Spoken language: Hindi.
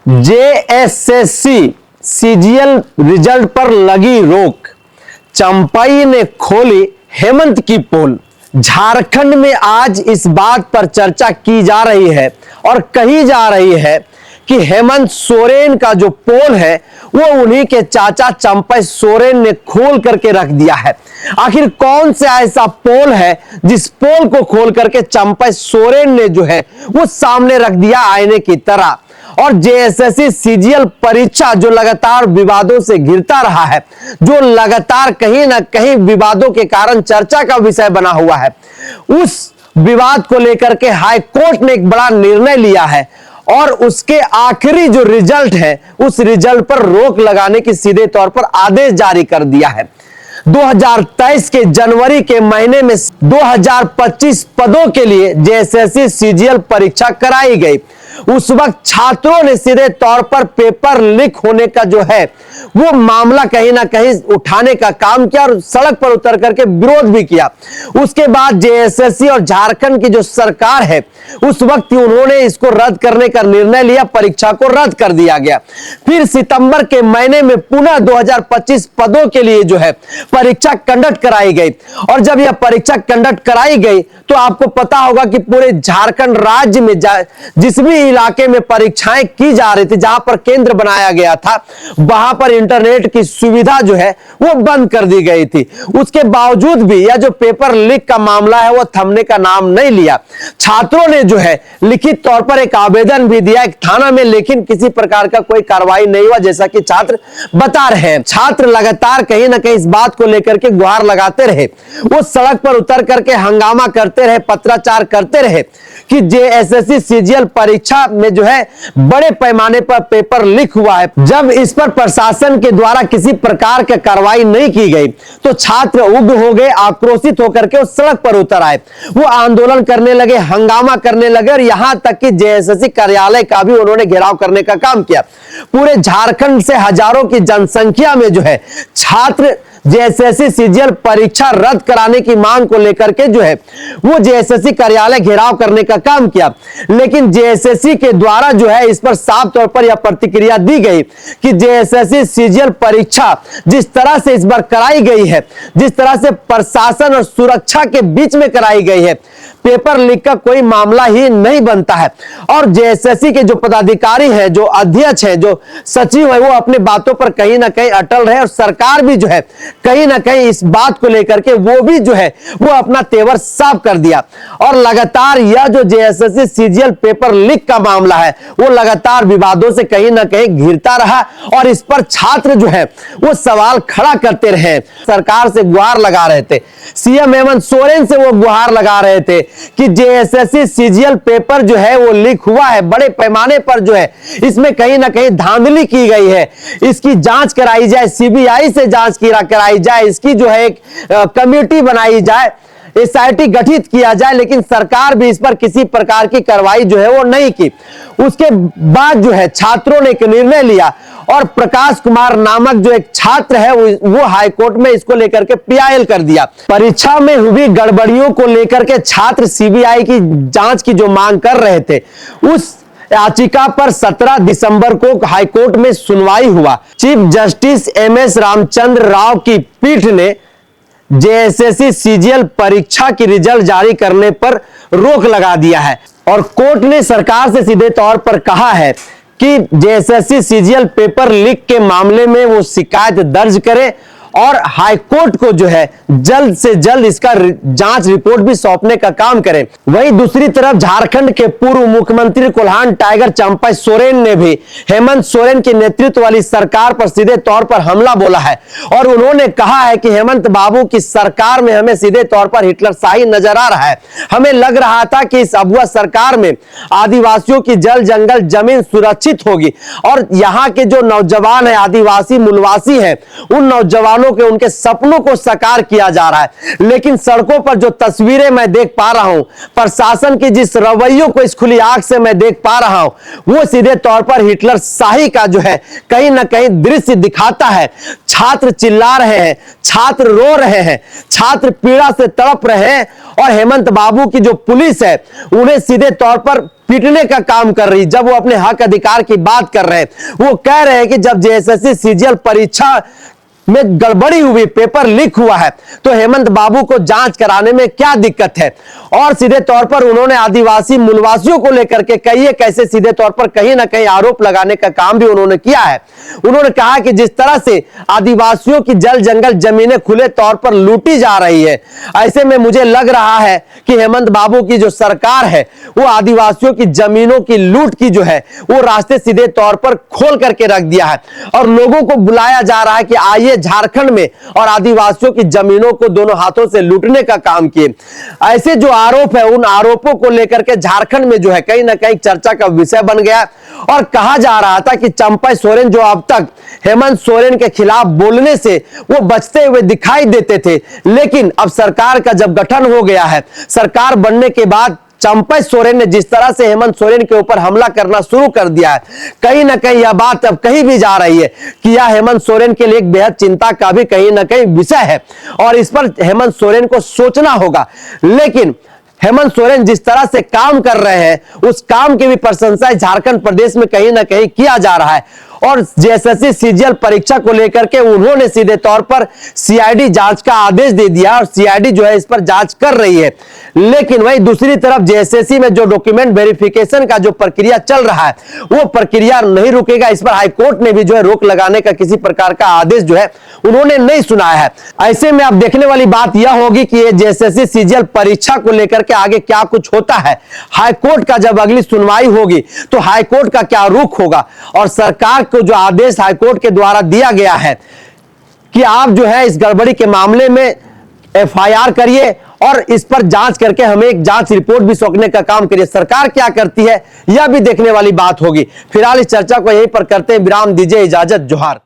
जेएसएससी सीजीएल रिजल्ट पर लगी रोक, चंपाई ने खोली हेमंत की पोल। झारखंड में आज इस बात पर चर्चा की जा रही है और कही जा रही है कि हेमंत सोरेन का जो पोल है वो उन्हीं के चाचा चंपाई सोरेन ने खोल करके रख दिया है। आखिर कौन सा ऐसा पोल है जिस पोल को खोल करके चंपाई सोरेन ने जो है वो सामने रख दिया आईने की तरह। और जेएसएससी सीजीएल परीक्षा जो लगातार विवादों से घिरता रहा है, जो लगातार कहीं ना कहीं विवादों के कारण चर्चा का विषय बना हुआ है, उस विवाद को लेकर के हाई कोर्ट ने एक बड़ा निर्णय लिया है और उसके आखिरी जो रिजल्ट है उस रिजल्ट पर रोक लगाने की सीधे तौर पर आदेश जारी कर दिया है। 2023 के जनवरी के महीने में 2025 पदों के लिए जेएसएससी सीजीएल परीक्षा कराई गई। उस वक्त छात्रों ने सीधे तौर पर पेपर लीक होने का जो है वो मामला कहीं ना कहीं उठाने का काम किया और सड़क पर उतर करके विरोध भी किया। उसके बाद जेएसएससी और झारखंड की जो सरकार है उस वक्त उन्होंने इसको रद्द करने का निर्णय लिया, परीक्षा को रद्द कर दिया गया। फिर सितंबर के महीने में पुनः 2025 पदों के लिए जो है परीक्षा कंडक्ट कराई गई और जब यह परीक्षा कंडक्ट कराई गई तो आपको पता होगा कि पूरे झारखंड राज्य में जिस भी इलाके में परीक्षाएं की जा रही थी, जहां पर केंद्र बनाया गया था, वहां पर इंटरनेट की सुविधा जो है वो बंद कर दी गई थी। उसके बावजूद भी यह जो पेपर लीक का मामला है वो थमने का नाम नहीं लिया। छात्रों ने जो है लिखित तौर पर एक आवेदन भी दिया एक थाना में, लेकिन किसी प्रकार का कोई कार्रवाई नहीं हुआ, जैसा कि छात्र बता रहे हैं। छात्र लगातार कहीं ना कहीं इस बात को लेकर के गुहार लगाते रहे, वो सड़क पर उतर करके हंगामा करते रहे, पत्राचार करते रहे कि जेएसएससी सीजीएल परीक्षा में जो है बड़े पैमाने पर पेपर लीक हुआ है। जब इस पर प्रशासन के द्वारा किसी प्रकार की कार्रवाई नहीं की गई तो छात्र उग्र हो गए, आक्रोशित होकर के उस सड़क पर उतर आए, वो आंदोलन करने लगे, हंगामा करने लगे और यहां तक कि जेएसएससी कार्यालय का भी उन्होंने घेराव करने का काम किया। पूरे झारखंड से हजारों की जनसंख्या में जो है छात्र जेएसएससी सीजीएल परीक्षा रद्द कराने की मांग को लेकर के जो है वो जेएसएससी कार्यालय घेराव करने का काम किया, लेकिन जेएसएससी के द्वारा जो है इस पर साफ तौर पर यह प्रतिक्रिया दी गई कि जेएसएससी सीजीएल परीक्षा जिस तरह से इस बार कराई गई है, जिस तरह से प्रशासन और सुरक्षा के बीच में कराई गई है, पेपर लीक का कोई मामला ही नहीं बनता है। और जेएसएससी के जो पदाधिकारी हैं, जो अध्यक्ष हैं, जो सचिव है, वो अपने बातों पर कहीं ना कहीं अटल रहे और सरकार भी जो है कहीं ना कहीं इस बात को लेकर के वो भी जो है वो अपना तेवर साफ कर दिया। और लगातार यह जो जेएसएससी सीजीएल पेपर लीक का मामला है वो लगातार विवादों से कहीं ना कहीं घिरता रहा और इस पर छात्र जो है वो सवाल खड़ा करते रहे, सरकार से गुहार लगा रहे थे, सीएम हेमंत सोरेन से वो गुहार लगा रहे थे कि जेएसएससी सीजीएल पेपर जो है वो लीक हुआ है, बड़े पैमाने पर जो है इसमें कहीं ना कहीं धांधली की गई है, इसकी जांच कराई जाए, सीबीआई से जांच कराई जाए, इसकी जो है एक कमेटी बनाई जाए, एसआईटी गठित किया जाए, लेकिन सरकार भी इस पर किसी प्रकार की कार्रवाई जो है वो नहीं की। उसके बाद जो है छात्रों ने एक निर्णय लिया और प्रकाश कुमार नामक जो एक छात्र है वो हाई कोर्ट में इसको लेकर के पीआईएल कर दिया। परीक्षा में हुई गड़बड़ियों को लेकर के छात्र सीबीआई की जांच की जो मांग कर रहे थे, उस याचिका पर 17 दिसंबर को हाईकोर्ट में सुनवाई हुआ। Chief justice MS Ramchandra Rao की पीठ ने जेएसएससी सीजीएल परीक्षा की रिजल्ट जारी करने पर रोक लगा दिया है और कोर्ट ने सरकार से सीधे तौर पर कहा है कि जेएसएससी सीजीएल पेपर लीक के मामले में वो शिकायत दर्ज करे और हाईकोर्ट को जो है जल्द से जल्द इसका जांच रिपोर्ट भी सौंपने का काम करें। वहीं दूसरी तरफ झारखंड के पूर्व मुख्यमंत्री कोल्हान टाइगर चंपाई सोरेन ने भी हेमंत सोरेन के नेतृत्व वाली सरकार पर सीधे तौर पर हमला बोला है और उन्होंने कहा है कि हेमंत बाबू की सरकार में हमें सीधे तौर पर हिटलरशाही नजर आ रहा है। हमें लग रहा था कि इस अगुआ सरकार में आदिवासियों की जल जंगल जमीन सुरक्षित होगी और यहाँ के जो नौजवान है, आदिवासी मूलवासी है, उन नौजवानों वालों के उनके सपनों को साकार किया जा रहा है। लेकिन सड़कों पर जो तस्वीरें मैं देख पा रहा हूं, प्रशासन की जिस रवैयों को इस खुली आंख से मैं देख पा रहा हूं, वो सीधे तौर पर हिटलर शाही का जो है कहीं ना कहीं दृश्य दिखाता है। छात्र चिल्ला रहे हैं, छात्र रो रहे हैं, छात्र पीड़ा से तड़प रहे हैं और हेमंत बाबू की जो पुलिस है उन्हें सीधे तौर पर पीटने का काम कर रही। जब वो अपने हक अधिकार की बात कर रहे हैं, वो कह रहे हैं कि जब जेएसएससी सीजीएल परीक्षा में गड़बड़ी हुई, पेपर लीक हुआ है, तो हेमंत बाबू को जांच कराने में क्या दिक्कत है। और सीधे तौर पर उन्होंने आदिवासी मूलवासियों को लेकर के कई कैसे सीधे तौर पर कहीं ना कहीं आरोप लगाने का काम भी उन्होंने किया है। उन्होंने कहा कि जिस तरह से आदिवासियों की जल जंगल जमीनें खुले तौर पर लूटी जा रही है, ऐसे में मुझे लग रहा है कि हेमंत बाबू की जो सरकार है वो आदिवासियों की जमीनों की लूट की जो है वो रास्ते सीधे तौर पर खोल करके रख दिया है और लोगों को बुलाया जा रहा है कि आइए झारखंड में और आदिवासियों की जमीनों को दोनों हाथों से लूटने का काम किए। ऐसे जो आरोप है, उन आरोपों को लेकर के झारखंड में जो है कहीं ना कहीं चर्चा का विषय बन गया और कहा जा रहा था कि चंपई सोरेन जो अब तक हेमंत सोरेन के खिलाफ बोलने से वो बचते हुए दिखाई देते थे, लेकिन अब सरकार का जब गठन हो गया है, सरकार बनने के बाद चंपई सोरेन ने जिस तरह से हेमंत सोरेन के ऊपर हमला करना शुरू कर दिया है, कहीं ना कहीं यह बात अब कहीं भी जा रही है कि यह हेमंत सोरेन के लिए एक बेहद चिंता का भी कहीं ना कहीं विषय है और इस पर हेमंत सोरेन को सोचना होगा। लेकिन हेमंत सोरेन जिस तरह से काम कर रहे हैं, उस काम की भी प्रशंसा झारखंड प्रदेश में कहीं ना कहीं किया जा रहा है और जेएसएससी सीजीएल परीक्षा को लेकर के उन्होंने सीधे तौर पर सीआईडी जांच का आदेश दे दिया और सीआईडी जो है इस पर जांच कर रही है। लेकिन वहीं दूसरी तरफ जेएसएससी में जो डॉक्यूमेंट वेरिफिकेशन का जो प्रक्रिया चल रहा है वो प्रक्रिया नहीं रुकेगा। इस पर हाईकोर्ट ने भी जो है रोक लगाने का किसी प्रकार का आदेश जो है उन्होंने नहीं सुनाया है। ऐसे में अब देखने वाली बात यह होगी कि ये जेएसएससी सीजीएल परीक्षा को लेकर के आगे क्या कुछ होता है। हाईकोर्ट का जब अगली सुनवाई होगी तो हाईकोर्ट का क्या रुख होगा और सरकार को जो आदेश हाईकोर्ट के द्वारा दिया गया है कि आप जो है इस गड़बड़ी के मामले में एफआईआर करिए और इस पर जांच करके हमें एक जांच रिपोर्ट भी सौंपने का काम करिए, सरकार क्या करती है यह भी देखने वाली बात होगी। फिलहाल इस चर्चा को यहीं पर करते हैं विराम, दीजिए इजाजत, जोहार।